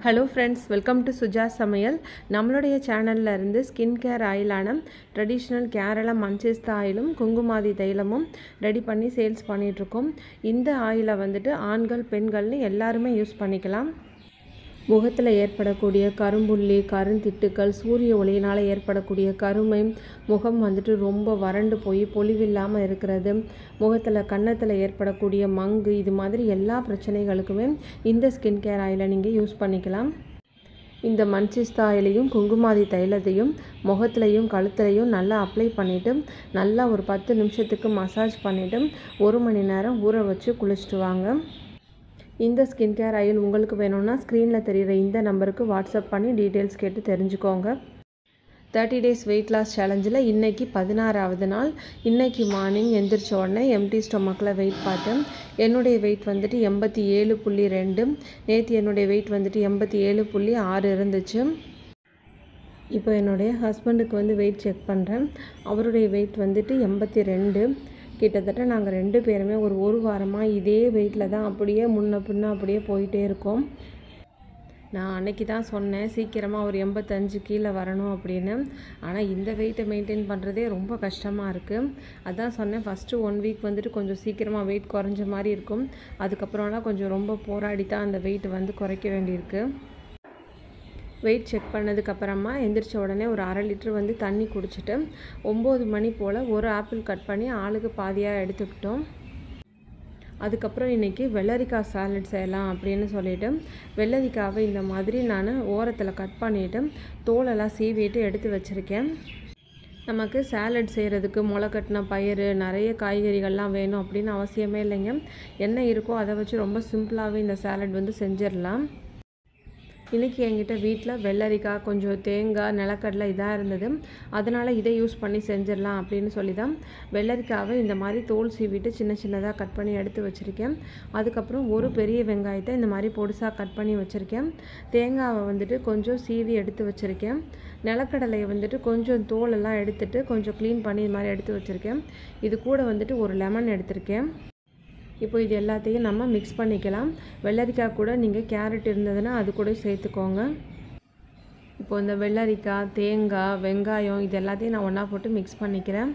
Hello friends, welcome to Suja சமையல். நம்மளுடைய சேனலில் இருந்து ஸ்கின் கேர் ஆயிலான ட்ரெடிஷ்னல் கேரளா மன்சிஸ்தா ஆயிலும் குங்குமாதி தைலமும் ரெடி பண்ணி சேல்ஸ் பண்ணிகிட்ருக்கோம். இந்த ஆயிலை வந்துட்டு ஆண்கள் பெண்கள்னு எல்லாருமே யூஸ் பண்ணிக்கலாம். முகத்தில் ஏற்படக்கூடிய கரும்புள்ளி, கருந்திட்டுக்கள், சூரிய ஒளியினால் ஏற்படக்கூடிய கருமை, முகம் வந்துட்டு ரொம்ப வறண்டு போய் பொலிவில்லாமல் இருக்கிறது, முகத்தில் கன்னத்தில் ஏற்படக்கூடிய மங்கு, இது மாதிரி எல்லா பிரச்சனைகளுக்குமே இந்த ஸ்கின் கேர் ஆயிலை நீங்கள் யூஸ் பண்ணிக்கலாம். இந்த மன்சிஸ்தா ஆயிலையும் குங்குமாதி தைலத்தையும் முகத்துலையும் கழுத்துலையும் நல்லா அப்ளை பண்ணிவிட்டு நல்லா ஒரு 10 நிமிஷத்துக்கு மசாஜ் பண்ணிவிட்டு 1 மணி நேரம் ஊற வச்சு குளிச்சுட்டு வாங்க. இந்த ஸ்கின் கேர் ஆயில் உங்களுக்கு வேணும்னா ஸ்க்ரீனில் தெரிகிற இந்த நம்பருக்கு வாட்ஸ்அப் பண்ணி டீட்டெயில்ஸ் கேட்டு தெரிஞ்சுக்கோங்க. 30 டேஸ் வெயிட் லாஸ் சேலஞ்சில் இன்றைக்கி 16வது நாள். இன்றைக்கி மார்னிங் எந்திரிச்ச உடனே எம்டி ஸ்டொமக்கில் வெயிட் பார்த்தேன். என்னுடைய வெயிட் வந்துட்டு 87.2. நேற்று என்னுடைய வெயிட் வந்துட்டு 87.6 இருந்துச்சு. இப்போ என்னுடைய ஹஸ்பண்டுக்கு வந்து வெயிட் செக் பண்ணுறேன். அவருடைய வெயிட் வந்துட்டு 82. கிட்டத்தட்ட நாங்கள் 2 பேருமே ஒரு வாரமாக இதே வெயிட்டில் தான் அப்படியே முன்ன பின்ன அப்படியே போயிட்டே இருக்கோம். நான் அன்றைக்கி தான் சொன்னேன் சீக்கிரமாக ஒரு 85 கீழே வரணும் அப்படின்னு. ஆனால் இந்த வெயிட்டை மெயின்டைன் பண்ணுறதே ரொம்ப கஷ்டமாக இருக்குது. அதான் சொன்னேன், ஃபஸ்ட்டு 1 வீக் வந்துட்டு கொஞ்சம் சீக்கிரமாக வெயிட் குறைஞ்ச மாதிரி இருக்கும். அதுக்கப்புறம்லாம் கொஞ்சம் ரொம்ப போராடி தான் அந்த வெயிட் வந்து குறைக்க வேண்டியிருக்கு. வெயிட் செக் பண்ணதுக்கப்புறமா எந்திரிச்ச உடனே ஒரு 1/2 லிட்டர் வந்து தண்ணி குடிச்சிட்டு 9 மணி போல் ஒரு ஆப்பிள் கட் பண்ணி ஆளுக்கு பாதியாக எடுத்துக்கிட்டோம். அதுக்கப்புறம் இன்றைக்கி வெள்ளரிக்காய் சாலட் செய்யலாம் அப்படின்னு சொல்லிவிட்டு வெள்ளரிக்காவை இந்த மாதிரி நான் ஓரத்தில் கட் பண்ணிவிட்டு தோலெல்லாம் சீவிட்டு எடுத்து வச்சுருக்கேன். நமக்கு சாலட் செய்கிறதுக்கு முளைக்கட்டின பயிறு, நிறைய காய்கறிகள்லாம் வேணும் அப்படின்னு அவசியமே இல்லைங்க. என்ன இருக்கோ அதை வச்சு ரொம்ப சிம்பிளாகவே இந்த சாலட் வந்து செஞ்சிடலாம். இன்றைக்கி என்கிட்ட வீட்டில் வெள்ளரிக்காய், கொஞ்சம் தேங்காய், நிலக்கடலை இதாக இருந்தது. அதனால் இதை யூஸ் பண்ணி செஞ்சிடலாம் அப்படின்னு சொல்லி தான் வெள்ளரிக்காவை இந்த மாதிரி தோல் சீவிட்டு சின்ன சின்னதாக கட் பண்ணி எடுத்து வச்சுருக்கேன். அதுக்கப்புறம் ஒரு பெரிய வெங்காயத்தை இந்த மாதிரி பொடிசாக கட் பண்ணி வச்சுருக்கேன். தேங்காவை வந்துட்டு கொஞ்சம் சீவி எடுத்து வச்சுருக்கேன். நிலக்கடலையை வந்துட்டு கொஞ்சம் தோலெல்லாம் எடுத்துகிட்டு கொஞ்சம் க்ளீன் பண்ணி இது மாதிரி எடுத்து வச்சுருக்கேன். இது கூட வந்துட்டு ஒரு லெமன் எடுத்திருக்கேன். இப்போ இது எல்லாத்தையும் நம்ம மிக்ஸ் பண்ணிக்கலாம். வெள்ளரிக்காய் கூட நீங்கள் கேரட் இருந்ததுன்னா அது கூட சேர்த்துக்கோங்க. இப்போ இந்த வெள்ளரிக்காய், தேங்காய், வெங்காயம் இது எல்லாத்தையும் நான் ஒன்றா போட்டு மிக்ஸ் பண்ணிக்கிறேன்.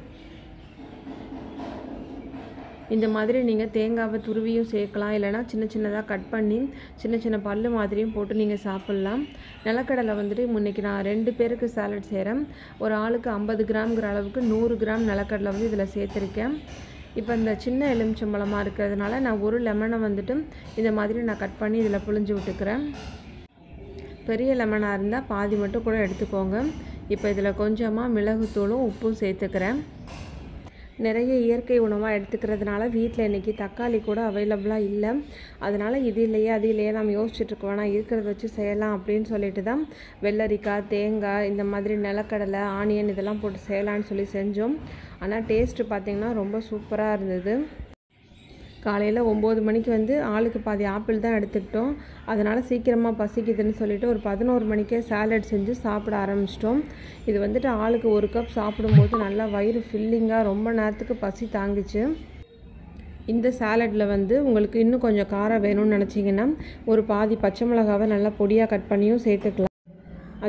இந்த மாதிரி நீங்கள் தேங்காவை துருவியும் சேர்க்கலாம், இல்லைனா சின்ன சின்னதாக கட் பண்ணி சின்ன சின்ன பல்லு மாதிரியும் போட்டு நீங்கள் சாப்பிட்லாம். நிலக்கடலை வந்துட்டு இன்றைக்கி நான் 2 பேருக்கு சாலட் செய்கிறேன். ஒரு ஆளுக்கு 50 கிராம்ங்கிற அளவுக்கு 100 கிராம் நிலக்கடலை வந்து இதில் சேர்த்துருக்கேன். இப்போ இந்த சின்ன எலுமிச்சம்பழமாக இருக்கிறதுனால நான் ஒரு லெமனை வந்துட்டு இந்த மாதிரி நான் கட் பண்ணி இதில் புழிஞ்சு விட்டுக்கிறேன். பெரிய லெமனாக இருந்தால் பாதி மட்டும் கூட எடுத்துக்கோங்க. இப்போ இதில் கொஞ்சமாக மிளகுத்தூளும் உப்பும் சேர்த்துக்கிறேன். நிறைய இயற்கை உணவாக எடுத்துக்கிறதுனால வீட்டில் இன்றைக்கி தக்காளி கூட அவைலபிளாக இல்லை. அதனால் இது இல்லையே அது இல்லையே நம்ம யோசிச்சுட்ருக்க வேணாம், இருக்கிறத வச்சு செய்யலாம் அப்படின்னு சொல்லிட்டு தான் வெள்ளரிக்காய், தேங்காய், இந்த மாதிரி நிலக்கடலை, ஆனியன் இதெல்லாம் போட்டு செய்யலான்னு சொல்லி செஞ்சோம். ஆனால் டேஸ்ட்டு பார்த்திங்கன்னா ரொம்ப சூப்பராக இருந்தது. காலையில் 9 மணிக்கு வந்து ஆளுக்கு பாதி ஆப்பிள் தான் எடுத்துக்கிட்டோம். அதனால் சீக்கிரமாக பசிக்குதுன்னு சொல்லிவிட்டு ஒரு 11 மணிக்கே சாலட் செஞ்சு சாப்பிட ஆரம்பிச்சிட்டோம். இது வந்துட்டு ஆளுக்கு 1 கப் சாப்பிடும்போது நல்லா வயிறு ஃபில்லிங்காக ரொம்ப நேரத்துக்கு பசி தாங்கிச்சு. இந்த சாலட்டில் வந்து உங்களுக்கு இன்னும் கொஞ்சம் காரம் வேணும்னு நினச்சிங்கன்னா ஒரு பாதி பச்சை மிளகாவை நல்லா பொடியாக கட் பண்ணியும் சேர்த்துக்கலாம்.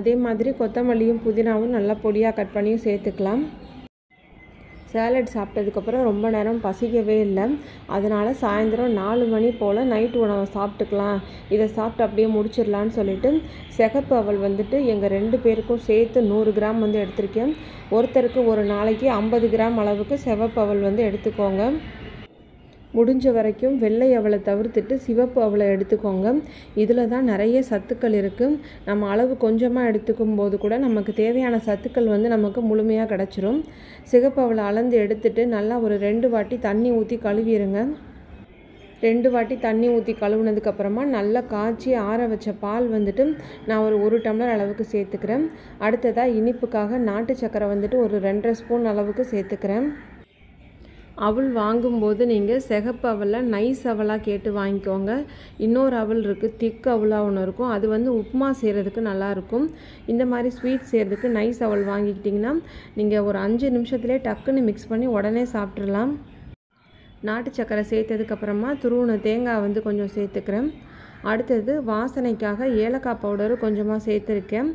அதே மாதிரி கொத்தமல்லியும் புதினாவும் நல்லா பொடியாக கட் பண்ணியும் சேர்த்துக்கலாம். சாலட் சாப்பிட்டதுக்கப்புறம் ரொம்ப நேரம் பசிக்கவே இல்லை. அதனால் சாயந்தரம் 4 மணி போல் நைட்டு உணவை சாப்பிட்டுக்கலாம், இதை சாப்பிட்டு அப்படியே முடிச்சிடலான்னு சொல்லிவிட்டு சிகப்பு அவல் வந்துட்டு எங்கள் 2 பேருக்கும் சேர்த்து 100 கிராம் வந்து எடுத்திருக்கேன். ஒருத்தருக்கு ஒரு நாளைக்கு 50 கிராம் அளவுக்கு சிவப்பு அவல் வந்து எடுத்துக்கோங்க. முடிஞ்ச வரைக்கும் வெள்ளை அவலை தவிர்த்துட்டு சிவப்பு அவலை எடுத்துக்கோங்க. இதில் தான் நிறைய சத்துக்கள் இருக்குது. நம்ம அளவு கொஞ்சமாக எடுத்துக்கும் போது கூட நமக்கு தேவையான சத்துக்கள் வந்து நமக்கு முழுமையாக கிடச்சிரும். சிவப்பு அவலை அளந்து எடுத்துட்டு நல்லா ஒரு 2 வாட்டி தண்ணி ஊற்றி கழுவிடுங்க. 2 வாட்டி தண்ணி ஊற்றி கழுவுனதுக்கப்புறமா நல்லா காய்ச்சி ஆற வச்ச பால் வந்துட்டு நான் ஒரு 1 டம்ளர் அளவுக்கு சேர்த்துக்கிறேன். அடுத்ததாக இனிப்புக்காக நாட்டு சக்கரை வந்துட்டு ஒரு 2.5 ஸ்பூன் அளவுக்கு சேர்த்துக்கிறேன். அவல் வாங்கும்போது நீங்கள் சிகப்பு அவலில் நைஸ் அவலாக கேட்டு வாங்கிக்கோங்க. இன்னொரு அவல் இருக்குது, திக் அவலாக ஒன்று இருக்கும், அது வந்து உப்புமா செய்கிறதுக்கு நல்லாயிருக்கும். இந்த மாதிரி ஸ்வீட் செய்கிறதுக்கு நைஸ் அவல் வாங்கிக்கிட்டிங்கன்னா நீங்கள் ஒரு 5 நிமிஷத்துலேயே டக்குன்னு மிக்ஸ் பண்ணி உடனே சாப்பிட்றலாம். நாட்டு சக்கரை சேர்த்ததுக்கப்புறமா துருவின தேங்காய் வந்து கொஞ்சம் சேர்த்துக்கிறேன். அடுத்தது வாசனைக்காக ஏலக்காய் பவுடரு கொஞ்சமாக சேர்த்துருக்கேன்.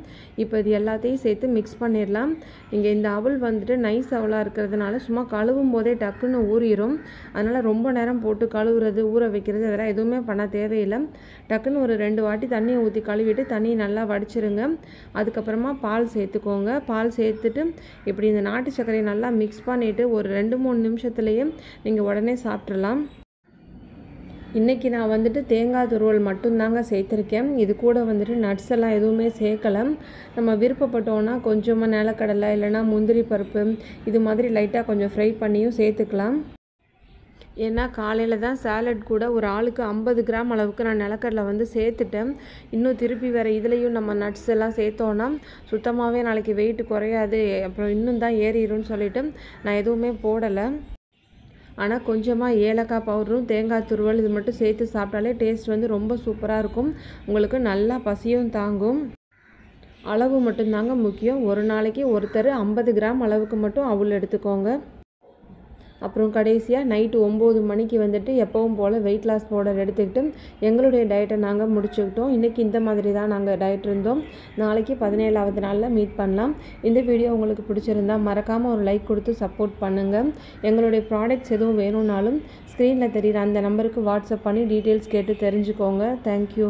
இப்போ இது எல்லாத்தையும் சேர்த்து மிக்ஸ் பண்ணிடலாம். இங்கே இந்த அவல் வந்துட்டு நைஸ் அவலாக இருக்கிறதுனால சும்மா கழுவும் போதே டக்குன்னு ஊறிடும். அதனால் ரொம்ப நேரம் போட்டு கழுவுறது ஊற வைக்கிறது அதெல்லாம் எதுவுமே பண்ண தேவையில்லை. டக்குன்னு ஒரு 2 வாட்டி தண்ணியை ஊற்றி கழுவிட்டு தண்ணியை நல்லா வடிச்சிருங்க. அதுக்கப்புறமா பால் சேர்த்துக்கோங்க. பால் சேர்த்துட்டு இப்படி இந்த நாட்டு சர்க்கரையை நல்லா மிக்ஸ் பண்ணிவிட்டு ஒரு 2-3 நிமிஷத்துலேயே நீங்கள் உடனே சாப்பிட்றலாம். இன்றைக்கி நான் வந்துட்டு தேங்காய் துருவல் மட்டும்தாங்க சேர்த்துருக்கேன். இது கூட வந்துட்டு நட்ஸ் எல்லாம் எதுவுமே சேர்க்கலை. நம்ம விருப்பப்பட்டோன்னா கொஞ்சமாக நிலக்கடலை இல்லைனா முந்திரி பருப்பு இது மாதிரி லைட்டாக கொஞ்சம் ஃப்ரை பண்ணியும் சேர்த்துக்கலாம். ஏன்னா காலையில் தான் சாலட் கூட ஒரு ஆளுக்கு 50 கிராம் அளவுக்கு நான் நிலக்கடலை வந்து சேர்த்துட்டேன். இன்னும் திருப்பி வேறு இதுலேயும் நம்ம நட்ஸ் எல்லாம் சேர்த்தோன்னா சுத்தமாகவே நாளைக்கு வெயிட் குறையாது, அப்புறம் இன்னும் தான் ஏறிடும்னு சொல்லிவிட்டு நான் எதுவுமே போடலை. ஆனால் கொஞ்சமாக ஏலக்காய் பவுடரும் தேங்காய் துருவல் இது மட்டும் சேர்த்து சாப்பிட்டாலே டேஸ்ட் வந்து ரொம்ப சூப்பராக இருக்கும். உங்களுக்கு நல்லா பசியும் தாங்கும். அளவு மட்டும்தாங்க முக்கியம். ஒரு நாளைக்கு ஒருத்தர் 50 கிராம் அளவுக்கு மட்டும் அவல் எடுத்துக்கோங்க. அப்புறம் கடைசியாக நைட்டு 9 மணிக்கு வந்துட்டு எப்பவும் போல் வெயிட் லாஸ் பவுடர் எடுத்துக்கிட்டு எங்களுடைய டயட்டை நாங்கள் முடிச்சுக்கிட்டோம். இன்றைக்கி இந்த மாதிரி தான் நாங்கள் டயட் இருந்தோம். நாளைக்கு 17ஆவது நாளில் மீட் பண்ணலாம். இந்த வீடியோ உங்களுக்கு பிடிச்சிருந்தா மறக்காமல் ஒரு லைக் கொடுத்து சப்போர்ட் பண்ணுங்கள். எங்களுடைய ப்ராடக்ட்ஸ் எதுவும் வேணும்னாலும் ஸ்க்ரீனில் தெரிகிற அந்த நம்பருக்கு வாட்ஸ்அப் பண்ணி டீட்டெயில்ஸ் கேட்டு தெரிஞ்சுக்கோங்க. தேங்க்யூ.